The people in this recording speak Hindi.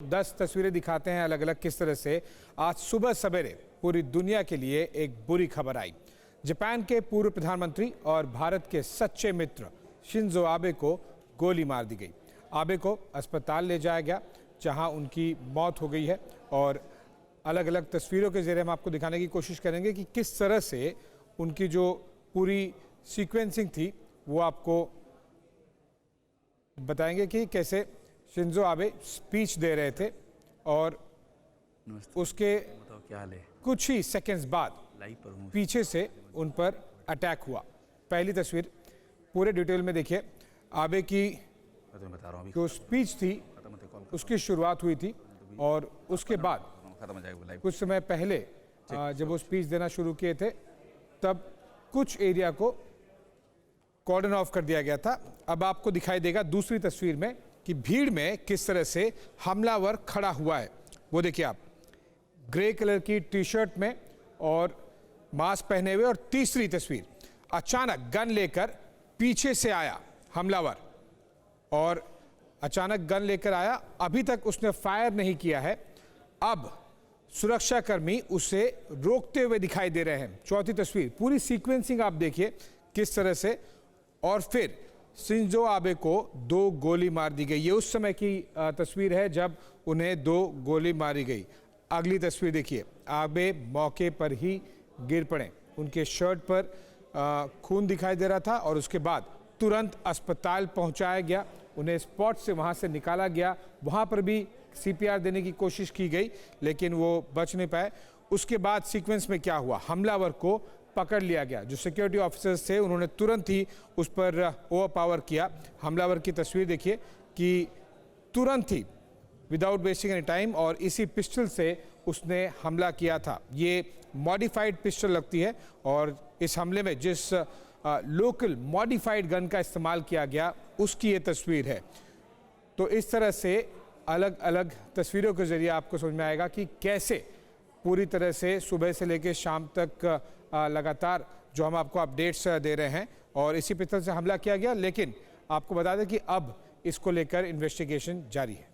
10 तस्वीरें दिखाते हैं अलग अलग किस तरह से आज सुबह सवेरे पूरी दुनिया के लिए एक बुरी खबर आई। जापान के पूर्व प्रधानमंत्री और भारत के सच्चे मित्र शिंजो आबे को गोली मार दी गई। आबे को अस्पताल ले जाया गया जहां उनकी मौत हो गई है और अलग अलग तस्वीरों के जरिए हम आपको दिखाने की कोशिश करेंगे कि किस तरह से उनकी जो पूरी सीक्वेंसिंग थी वो आपको बताएंगे कि कैसे शिंजो आबे स्पीच दे रहे थे और उसके कुछ ही सेकंड्स बाद पीछे से उन पर अटैक हुआ। पहली तस्वीर पूरे डिटेल में देखिए। आबे की जो स्पीच थी उसकी शुरुआत हुई थी और उसके बाद कुछ समय पहले जब वो स्पीच देना शुरू किए थे तब कुछ एरिया को कॉर्डन ऑफ कर दिया गया था। अब आपको दिखाई देगा दूसरी तस्वीर में कि भीड़ में किस तरह से हमलावर खड़ा हुआ है। वो देखिए आप, ग्रे कलर की टी शर्ट में और मास्क पहने हुए। और तीसरी तस्वीर, अचानक गन लेकर पीछे से आया हमलावर और अचानक गन लेकर आया। अभी तक उसने फायर नहीं किया है। अब सुरक्षाकर्मी उसे रोकते हुए दिखाई दे रहे हैं। चौथी तस्वीर, पूरी सीक्वेंसिंग आप देखिए किस तरह से। और फिर शिंजो आबे को 2 गोली मार दी गई। ये उस समय की तस्वीर है जब उन्हें 2 गोली मारी गई। अगली तस्वीर देखिए, आबे मौके पर ही गिर पड़े। उनके शर्ट पर खून दिखाई दे रहा था और उसके बाद तुरंत अस्पताल पहुंचाया गया। उन्हें स्पॉट से वहां से निकाला गया। वहां पर भी CPR देने की कोशिश की गई लेकिन वो बच नहीं पाए। उसके बाद सीक्वेंस में क्या हुआ, हमलावर को पकड़ लिया गया। जो सिक्योरिटी ऑफिसर्स थे उन्होंने तुरंत ही उस पर ओवरपावर किया। हमलावर की तस्वीर देखिए कि तुरंत ही विदाउट वेस्टिंग एनी टाइम और इसी पिस्टल से उसने हमला किया था। ये मॉडिफाइड पिस्टल लगती है और इस हमले में जिस लोकल मॉडिफाइड गन का इस्तेमाल किया गया उसकी ये तस्वीर है। तो इस तरह से अलग अलग तस्वीरों के जरिए आपको समझ में आएगा कि कैसे पूरी तरह से सुबह से लेकर शाम तक लगातार जो हम आपको अपडेट्स दे रहे हैं और इसी पिस्टल से हमला किया गया। लेकिन आपको बता दें कि अब इसको लेकर इन्वेस्टिगेशन जारी है।